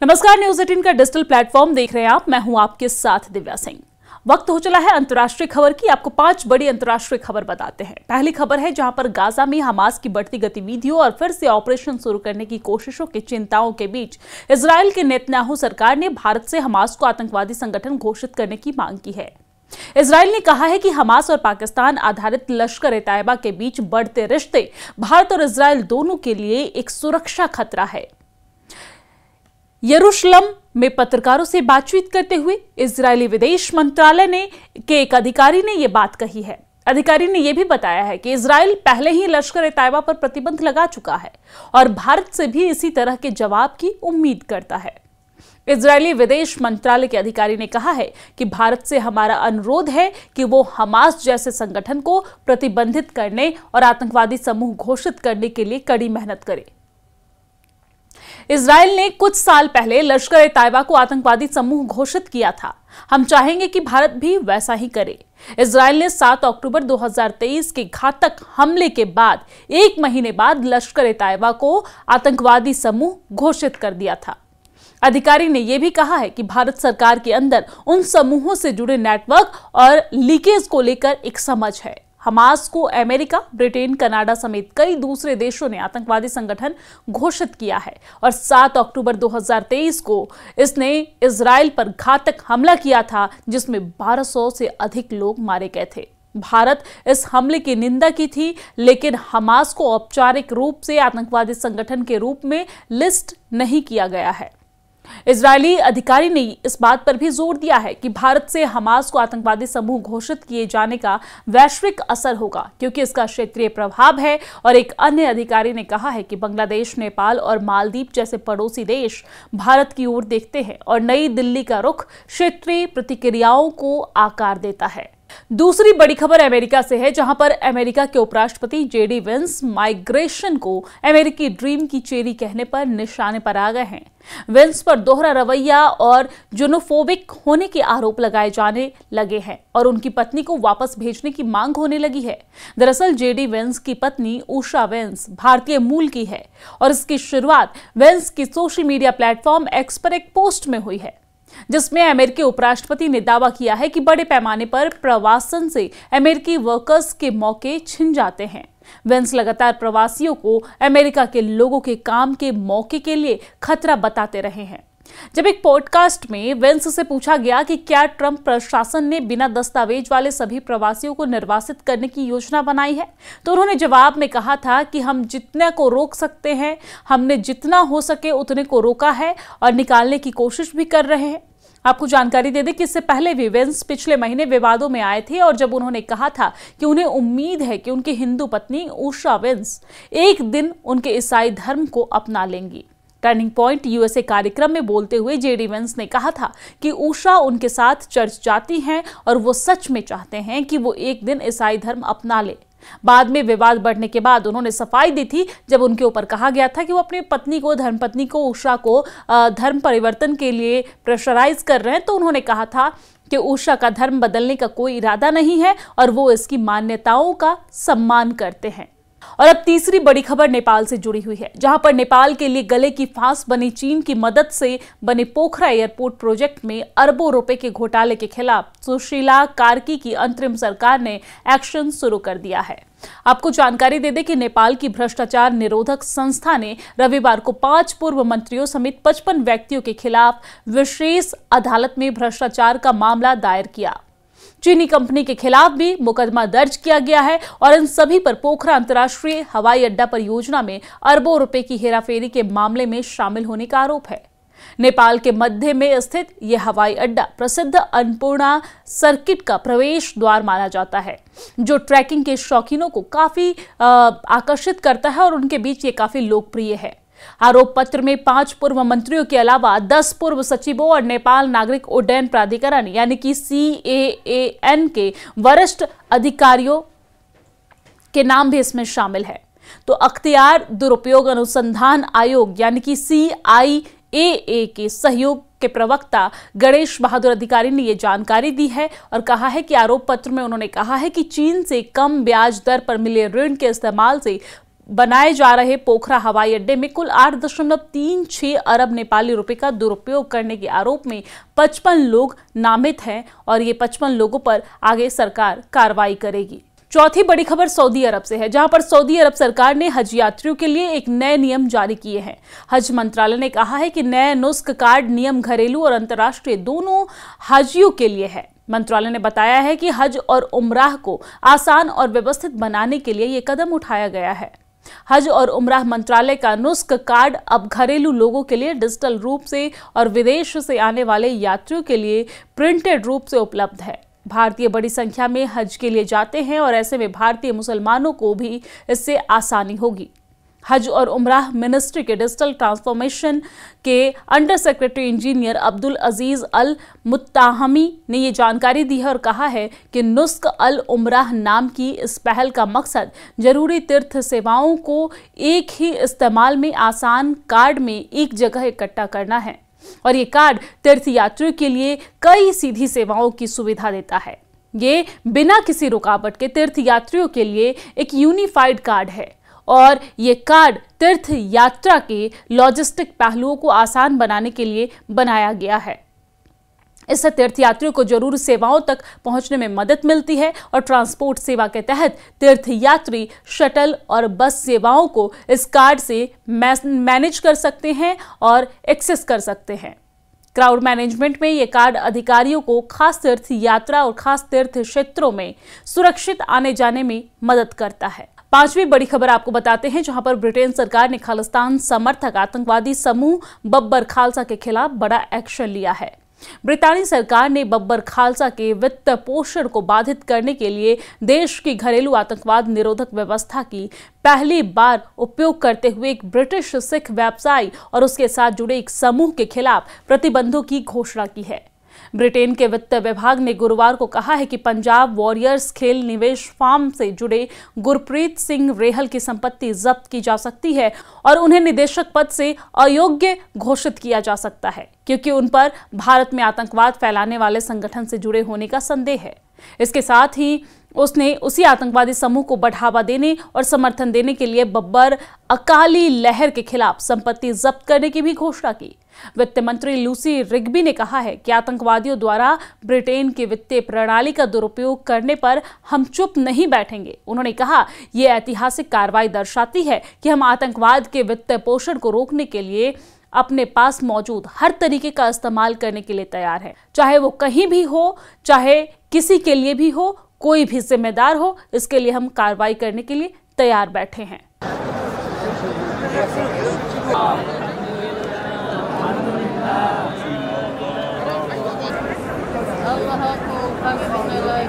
नमस्कार, न्यूज 18 का digital platform देख रहे हैं आप। मैं हूं आपके साथ दिव्या सिंह। वक्त हो चला है अंतर्राष्ट्रीय खबर की। आपको 5 बड़ी अंतर्राष्ट्रीय खबर बताते हैं। पहली खबर है जहां पर गाजा में हमास की बढ़ती गतिविधियों और फिर से ऑपरेशन शुरू करने की कोशिशों की चिंताओं के बीच इजरायल के नेतन्याहू सरकार ने भारत से हमास को आतंकवादी संगठन घोषित करने की मांग की है। इजरायल ने कहा है कि हमास और पाकिस्तान आधारित लश्कर-ए-तैयबा के बीच बढ़ते रिश्ते भारत और इजरायल दोनों के लिए एक सुरक्षा खतरा है। यरूशलेम में पत्रकारों से बातचीत करते हुए इजरायली विदेश मंत्रालय के एक अधिकारी ने यह बात कही है। अधिकारी ने यह भी बताया है कि इजरायल पहले ही लश्कर-ए-तैयबा पर प्रतिबंध लगा चुका है और भारत से भी इसी तरह के जवाब की उम्मीद करता है। इजरायली विदेश मंत्रालय के अधिकारी ने कहा है कि भारत से हमारा अनुरोध है कि वो हमास जैसे संगठन को प्रतिबंधित करने और आतंकवादी समूह घोषित करने के लिए कड़ी मेहनत करे। इजरायल ने कुछ साल पहले लश्कर-ए-तैयबा को आतंकवादी समूह घोषित किया था। हम चाहेंगे कि भारत भी वैसा ही करे। इजरायल ने 7 अक्टूबर 2023 के घातक हमले के बाद 1 महीने बाद लश्कर-ए-तैयबा को आतंकवादी समूह घोषित कर दिया था। अधिकारी ने यह भी कहा है कि भारत सरकार के अंदर उन समूहों से जुड़े नेटवर्क और लीकेज को लेकर एक समझ है। हमास को अमेरिका, ब्रिटेन, कनाडा समेत कई दूसरे देशों ने आतंकवादी संगठन घोषित किया है और 7 अक्टूबर 2023 को इसने इजरायल पर घातक हमला किया था, जिसमें 1200 से अधिक लोग मारे गए थे। भारत इस हमले की निंदा की थी, लेकिन हमास को औपचारिक रूप से आतंकवादी संगठन के रूप में लिस्ट नहीं किया गया है। इजरायली अधिकारी ने इस बात पर भी जोर दिया है कि भारत से हमास को आतंकवादी समूह घोषित किए जाने का वैश्विक असर होगा, क्योंकि इसका क्षेत्रीय प्रभाव है। और एक अन्य अधिकारी ने कहा है कि बांग्लादेश, नेपाल और मालदीव जैसे पड़ोसी देश भारत की ओर देखते हैं और नई दिल्ली का रुख क्षेत्रीय प्रतिक्रियाओं को आकार देता है। दूसरी बड़ी खबर अमेरिका से है, जहां पर अमेरिका के उपराष्ट्रपति जेडी वेंस माइग्रेशन को अमेरिकी ड्रीम की चेरी कहने पर निशाने पर आ गए हैं। वेंस पर दोहरा रवैया और ज़ेनोफोबिक होने के आरोप लगाए जाने लगे हैं और उनकी पत्नी को वापस भेजने की मांग होने लगी है। दरअसल जेडी वेंस की पत्नी उषा वेंस भारतीय मूल की है और इसकी शुरुआत वेंस की सोशल मीडिया प्लेटफॉर्म एक्स पर एक पोस्ट में हुई है, जिसमें अमेरिकी उपराष्ट्रपति ने दावा किया है कि बड़े पैमाने पर प्रवासन से अमेरिकी वर्कर्स के मौके छिन जाते हैं। वेंस लगातार प्रवासियों को अमेरिका के लोगों के काम के मौके के लिए खतरा बताते रहे हैं। जब एक पॉडकास्ट में वेंस से पूछा गया कि क्या ट्रंप प्रशासन ने बिना दस्तावेज वाले सभी प्रवासियों को निर्वासित करने की योजना बनाई है, तो उन्होंने जवाब में कहा था कि हम जितने को रोक सकते हैं, हमने जितना हो सके उतने को रोका है और निकालने की कोशिश भी कर रहे हैं। आपको जानकारी दे दें कि इससे पहले भी वेंस पिछले महीने विवादों में आए थे और जब उन्होंने कहा था कि उन्हें उम्मीद है कि उनकी हिंदू पत्नी उषा वेंस एक दिन उनके ईसाई धर्म को अपना लेंगी। टर्निंग पॉइंट यूएसए कार्यक्रम में बोलते हुए जेडी वेंस ने कहा था कि उषा उनके साथ चर्च जाती हैं और वो सच में चाहते हैं कि वो एक दिन ईसाई धर्म अपना ले। बाद में विवाद बढ़ने के बाद उन्होंने सफाई दी थी जब उनके ऊपर कहा गया था कि वो अपनी पत्नी को, धर्मपत्नी को, उषा को धर्म परिवर्तन के लिए प्रेशराइज कर रहे हैं। तो उन्होंने कहा था कि उषा का धर्म बदलने का कोई इरादा नहीं है और वो इसकी मान्यताओं का सम्मान करते हैं। और अब तीसरी बड़ी खबर नेपाल से जुड़ी हुई है, जहां पर नेपाल के लिए गले की फांस बनी चीन की मदद से बने पोखरा एयरपोर्ट प्रोजेक्ट में अरबों रुपए के घोटाले के खिलाफ सुशीला कार्की की अंतरिम सरकार ने एक्शन शुरू कर दिया है। आपको जानकारी दे दें कि नेपाल की भ्रष्टाचार निरोधक संस्था ने रविवार को 5 पूर्व मंत्रियों समेत 55 व्यक्तियों के खिलाफ विशेष अदालत में भ्रष्टाचार का मामला दायर किया। चीनी कंपनी के खिलाफ भी मुकदमा दर्ज किया गया है और इन सभी पर पोखरा अंतर्राष्ट्रीय हवाई अड्डा परियोजना में अरबों रुपए की हेराफेरी के मामले में शामिल होने का आरोप है। नेपाल के मध्य में स्थित यह हवाई अड्डा प्रसिद्ध अन्नपूर्णा सर्किट का प्रवेश द्वार माना जाता है, जो ट्रैकिंग के शौकीनों को काफी आकर्षित करता है और उनके बीच ये काफी लोकप्रिय है। आरोप पत्र में 5 पूर्व मंत्रियों के अलावा 10 पूर्व सचिवों और नेपाल नागरिक उड्डयन प्राधिकरण यानी कि CAAN के वरिष्ठ अधिकारियों के नाम भी इसमें शामिल है। तो अख्तियार दुरुपयोग अनुसंधान आयोग यानी कि CIA के सहयोग के प्रवक्ता गणेश बहादुर अधिकारी ने यह जानकारी दी है और कहा है कि आरोप पत्र में उन्होंने कहा है कि चीन से कम ब्याज दर पर मिले ऋण के इस्तेमाल से बनाए जा रहे पोखरा हवाई अड्डे में कुल 8.36 अरब नेपाली रुपए का दुरुपयोग करने के आरोप में 55 लोग नामित हैं और ये 55 लोगों पर आगे सरकार कार्रवाई करेगी। चौथी बड़ी खबर सऊदी अरब से है, जहां पर सऊदी अरब सरकार ने हज यात्रियों के लिए एक नए नियम जारी किए हैं। हज मंत्रालय ने कहा है कि नए नुस्ख कार्ड नियम घरेलू और अंतर्राष्ट्रीय दोनों हाजियों के लिए है। मंत्रालय ने बताया है कि हज और उम्राह को आसान और व्यवस्थित बनाने के लिए यह कदम उठाया गया है। हज और उम्राह मंत्रालय का नुस्ख कार्ड अब घरेलू लोगों के लिए डिजिटल रूप से और विदेश से आने वाले यात्रियों के लिए प्रिंटेड रूप से उपलब्ध है। भारतीय बड़ी संख्या में हज के लिए जाते हैं और ऐसे में भारतीय मुसलमानों को भी इससे आसानी होगी। हज और उम्राह मिनिस्ट्री के डिजिटल ट्रांसफॉर्मेशन के अंडर सेक्रेटरी इंजीनियर अब्दुल अजीज अल मुत्ताहमी ने ये जानकारी दी है और कहा है कि नुस्ख अल उम्राह नाम की इस पहल का मकसद जरूरी तीर्थ सेवाओं को एक ही इस्तेमाल में आसान कार्ड में एक जगह इकट्ठा करना है और ये कार्ड तीर्थ यात्रियों के लिए कई सीधी सेवाओं की सुविधा देता है। ये बिना किसी रुकावट के तीर्थ यात्रियों के लिए एक यूनिफाइड कार्ड है और ये कार्ड तीर्थ यात्रा के लॉजिस्टिक पहलुओं को आसान बनाने के लिए बनाया गया है। इससे तीर्थयात्रियों को जरूरी सेवाओं तक पहुंचने में मदद मिलती है और ट्रांसपोर्ट सेवा के तहत तीर्थयात्री शटल और बस सेवाओं को इस कार्ड से मैनेज कर सकते हैं और एक्सेस कर सकते हैं। क्राउड मैनेजमेंट में यह कार्ड अधिकारियों को खास तीर्थ यात्रा और खास तीर्थ क्षेत्रों में सुरक्षित आने जाने में मदद करता है। पांचवी बड़ी खबर आपको बताते हैं, जहां पर ब्रिटेन सरकार ने खालिस्तान समर्थक आतंकवादी समूह बब्बर खालसा के खिलाफ बड़ा एक्शन लिया है। ब्रितानी सरकार ने बब्बर खालसा के वित्त पोषण को बाधित करने के लिए देश की घरेलू आतंकवाद निरोधक व्यवस्था की पहली बार उपयोग करते हुए एक ब्रिटिश सिख व्यवसायी और उसके साथ जुड़े एक समूह के खिलाफ प्रतिबंधों की घोषणा की है। ब्रिटेन के वित्त विभाग ने गुरुवार को कहा है कि पंजाब वॉरियर्स खेल निवेश फार्म से जुड़े गुरप्रीत सिंह रेहल की संपत्ति जब्त की जा सकती है और उन्हें निदेशक पद से अयोग्य घोषित किया जा सकता है, क्योंकि उन पर भारत में आतंकवाद फैलाने वाले संगठन से जुड़े होने का संदेह है। इसके साथ ही उसने उसी आतंकवादी समूह को बढ़ावा देने और समर्थन देने के लिए बब्बर अकाली लहर के खिलाफ संपत्ति जब्त करने की भी घोषणा की। वित्त मंत्री लूसी रिग्बी ने कहा है कि आतंकवादियों द्वारा ब्रिटेन की वित्तीय प्रणाली का दुरुपयोग करने पर हम चुप नहीं बैठेंगे। उन्होंने कहा, यह ऐतिहासिक कार्रवाई दर्शाती है कि हम आतंकवाद के वित्त पोषण को रोकने के लिए अपने पास मौजूद हर तरीके का इस्तेमाल करने के लिए तैयार है, चाहे वो कहीं भी हो, चाहे किसी के लिए भी हो, कोई भी जिम्मेदार हो, इसके लिए हम कार्रवाई करने के लिए तैयार बैठे हैं। Allah aku kami menilai